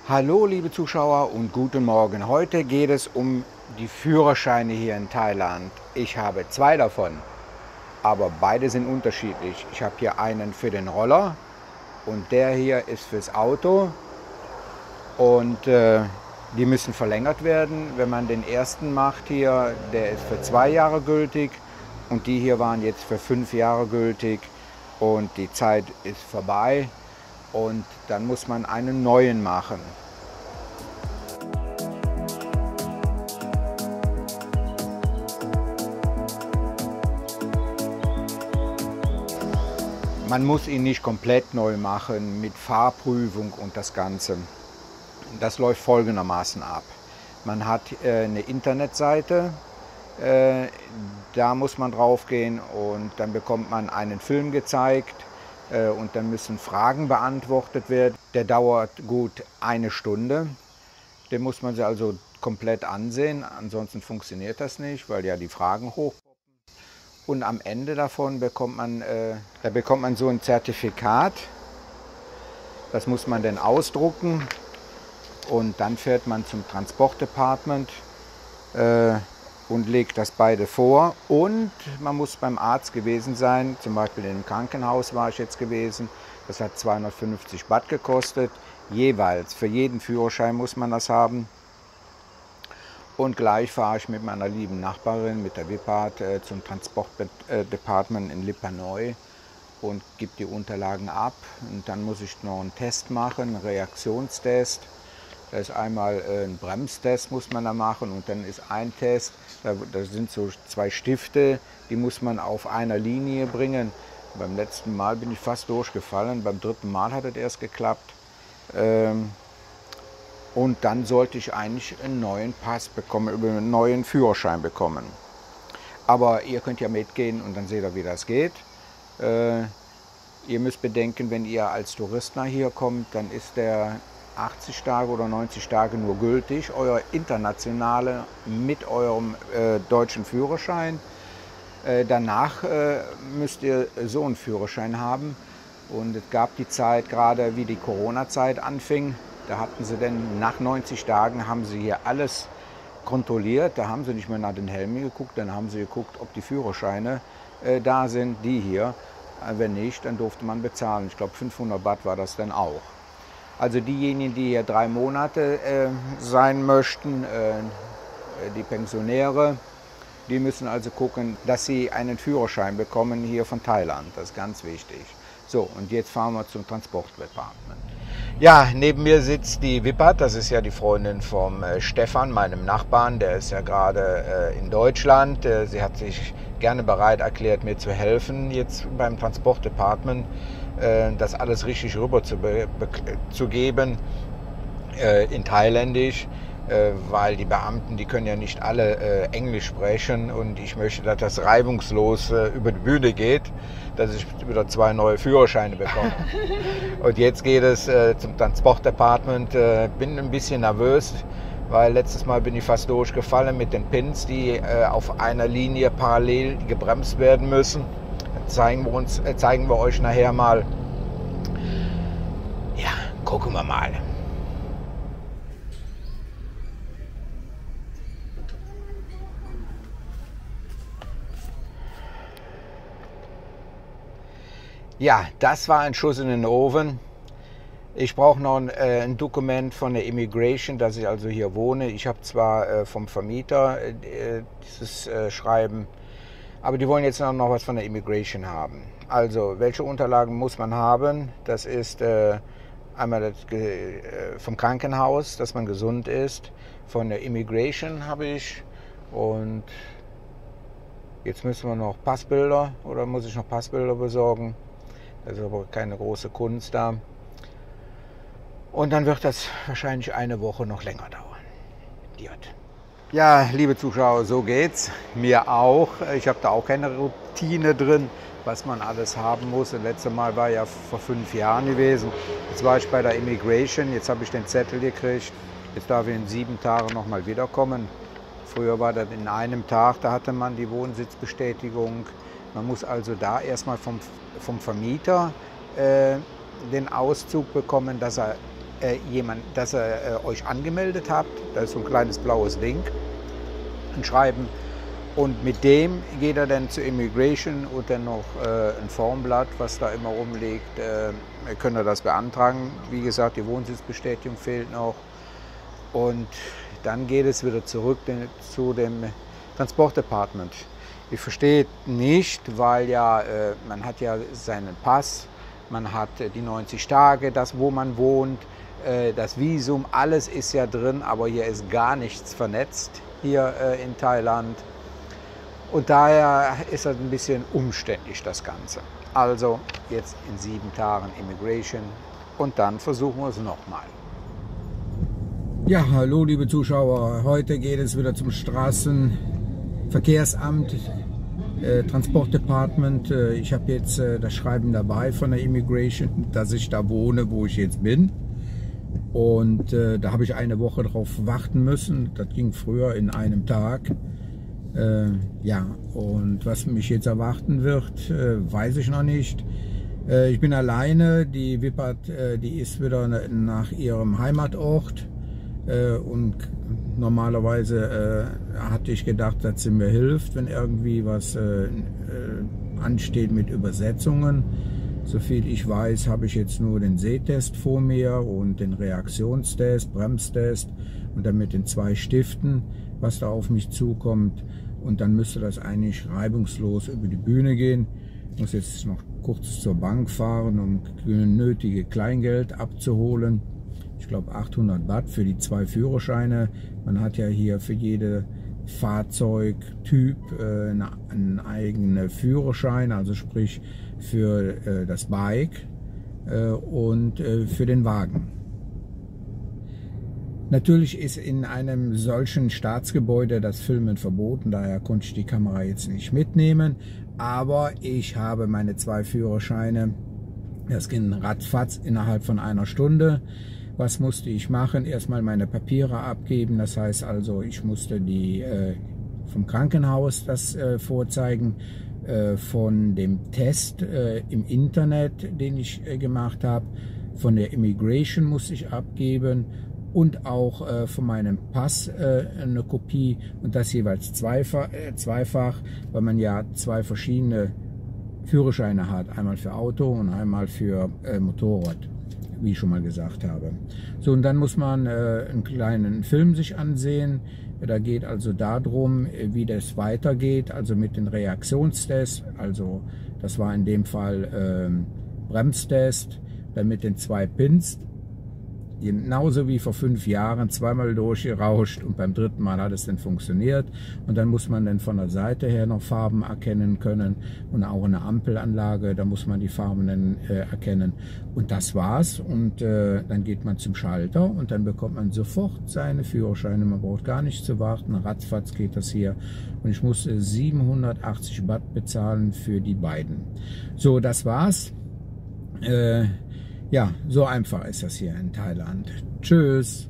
Hallo liebe Zuschauer und guten Morgen. Heute geht es um die Führerscheine hier in Thailand. Ich habe zwei davon, aber beide sind unterschiedlich. Ich habe hier einen für den Roller und der hier ist fürs Auto und die müssen verlängert werden. Wenn man den ersten macht hier, der ist für 2 Jahre gültig und die hier waren jetzt für 5 Jahre gültig und die Zeit ist vorbei und dann muss man einen neuen machen. Man muss ihn nicht komplett neu machen mit Fahrprüfung und das Ganze. Das läuft folgendermaßen ab. Man hat eine Internetseite, da muss man drauf gehen und dann bekommt man einen Film gezeigt und dann müssen Fragen beantwortet werden. Der dauert gut 1 Stunde. Den muss man sich also komplett ansehen, ansonsten funktioniert das nicht, weil ja die Fragen hoch. Und am Ende davon bekommt man so ein Zertifikat. Das muss man dann ausdrucken und dann fährt man zum Transportdepartement und legt das beide vor. Und man muss beim Arzt gewesen sein, zum Beispiel im Krankenhaus war ich jetzt gewesen. Das hat 250 Baht gekostet, jeweils. Für jeden Führerschein muss man das haben. Und gleich fahre ich mit meiner lieben Nachbarin, mit der Wipart, zum Transportdepartement in Lipa Neu und gebe die Unterlagen ab. Und dann muss ich noch einen Test machen, einen Reaktionstest. Da ist einmal ein Bremstest, muss man da machen, und dann ist ein Test, da sind so 2 Stifte, die muss man auf einer Linie bringen. Beim letzten Mal bin ich fast durchgefallen, beim 3. Mal hat es erst geklappt. Und dann sollte ich eigentlich einen neuen Pass bekommen, über einen neuen Führerschein bekommen. Aber ihr könnt ja mitgehen und dann seht ihr, wie das geht. Ihr müsst bedenken, wenn ihr als Tourist nach hier kommt, dann ist der 80 Tage oder 90 Tage nur gültig, euer internationale mit eurem deutschen Führerschein. Danach müsst ihr so einen Führerschein haben. Und es gab die Zeit, gerade wie die Corona-Zeit anfing, da hatten sie dann nach 90 Tagen haben sie hier alles kontrolliert. Da haben sie nicht mehr nach den Helmen geguckt, dann haben sie geguckt, ob die Führerscheine da sind, die hier. Wenn nicht, dann durfte man bezahlen. Ich glaube 500 Baht war das dann auch. Also diejenigen, die hier 3 Monate sein möchten, die Pensionäre, die müssen also gucken, dass sie einen Führerschein bekommen hier von Thailand. Das ist ganz wichtig. So, und jetzt fahren wir zum Transportdepartement. Ja, neben mir sitzt die Wipart, das ist ja die Freundin vom Stefan, meinem Nachbarn, der ist ja gerade in Deutschland. Sie hat sich gerne bereit erklärt, mir zu helfen, jetzt beim Transportdepartement das alles richtig rüber zu geben in Thailändisch. Weil die Beamten, die können ja nicht alle Englisch sprechen, und ich möchte, dass das reibungslos über die Bühne geht, dass ich wieder 2 neue Führerscheine bekomme. Und jetzt geht es zum Transportdepartement. Bin ein bisschen nervös, weil letztes Mal bin ich fast durchgefallen mit den Pins, die auf einer Linie parallel gebremst werden müssen. Zeigen wir euch nachher mal. Ja, gucken wir mal. Ja, das war ein Schuss in den Ofen. Ich brauche noch ein Dokument von der Immigration, dass ich also hier wohne. Ich habe zwar vom Vermieter dieses Schreiben, aber die wollen jetzt noch was von der Immigration haben. Also, welche Unterlagen muss man haben? Das ist einmal vom Krankenhaus, dass man gesund ist. Von der Immigration habe ich. Und jetzt müssen wir noch Passbilder, oder muss ich noch Passbilder besorgen? Das ist aber keine große Kunst da. Und dann wird das wahrscheinlich eine Woche noch länger dauern. Ja, liebe Zuschauer, so geht's. Mir auch. Ich habe da auch keine Routine drin, was man alles haben muss. Das letzte Mal war ja vor 5 Jahren gewesen. Jetzt war ich bei der Immigration, jetzt habe ich den Zettel gekriegt. Jetzt darf ich in 7 Tagen nochmal wiederkommen. Früher war das in einem Tag, da hatte man die Wohnsitzbestätigung. Man muss also da erstmal vom Vermieter den Auszug bekommen, dass er dass ihr euch angemeldet habt. Da ist so ein kleines blaues Ding, ein Schreiben. Und mit dem geht er dann zur Immigration und dann noch ein Formblatt, was da immer rumliegt. Könnt ihr das beantragen. Wie gesagt, die Wohnsitzbestätigung fehlt noch. Und dann geht es wieder zurück zu dem Transportdepartment. Ich verstehe nicht, weil ja, man hat ja seinen Pass, man hat die 90 Tage, das wo man wohnt, das Visum, alles ist ja drin, aber hier ist gar nichts vernetzt, hier in Thailand. Und daher ist das ein bisschen umständlich, das Ganze. Also jetzt in 7 Tagen Immigration und dann versuchen wir es nochmal. Ja, hallo liebe Zuschauer. Heute geht es wieder zum Straßenverkehrsamt, Transportdepartment. Ich habe jetzt das Schreiben dabei von der Immigration, dass ich da wohne, wo ich jetzt bin. Und da habe ich eine Woche drauf warten müssen. Das ging früher in einem Tag. Ja, und was mich jetzt erwarten wird, weiß ich noch nicht. Ich bin alleine, die Wippert, die ist wieder nach ihrem Heimatort und normalerweise hatte ich gedacht, dass sie mir hilft, wenn irgendwie was ansteht mit Übersetzungen. Soviel ich weiß, habe ich jetzt nur den Sehtest vor mir und den Reaktionstest, Bremstest und dann mit den 2 Stiften, was da auf mich zukommt. Und dann müsste das eigentlich reibungslos über die Bühne gehen. Ich muss jetzt noch kurz zur Bank fahren, um nötige Kleingeld abzuholen. Ich glaube 800 Baht für die 2 Führerscheine. Man hat ja hier für jede Fahrzeugtyp einen eigenen Führerschein, also sprich für das Bike und für den Wagen. Natürlich ist in einem solchen Staatsgebäude das Filmen verboten, daher konnte ich die Kamera jetzt nicht mitnehmen. Aber ich habe meine 2 Führerscheine, das ging ratzfatz innerhalb von einer Stunde. Was musste ich machen? Erstmal meine Papiere abgeben, das heißt also, ich musste die vom Krankenhaus das vorzeigen, von dem Test im Internet, den ich gemacht habe, von der Immigration musste ich abgeben. Und auch von meinem Pass eine Kopie und das jeweils zweifach, weil man ja 2 verschiedene Führerscheine hat, einmal für Auto und einmal für Motorrad, wie ich schon mal gesagt habe. So, und dann muss man einen kleinen Film sich ansehen. Da geht also darum, wie das weitergeht, also mit den Reaktionstests, also das war in dem Fall Bremstest, dann mit den 2 Pins. Genauso wie vor 5 Jahren, zweimal durchgerauscht und beim 3. Mal hat es dann funktioniert. Und dann muss man dann von der Seite her noch Farben erkennen können und auch eine Ampelanlage, da muss man die Farben dann erkennen. Und das war's. Und dann geht man zum Schalter und dann bekommt man sofort seine Führerscheine. Man braucht gar nicht zu warten, ratzfatz geht das hier. Und ich musste 780 Baht bezahlen für die beiden. So, das war's. Ja, so einfach ist das hier in Thailand. Tschüss.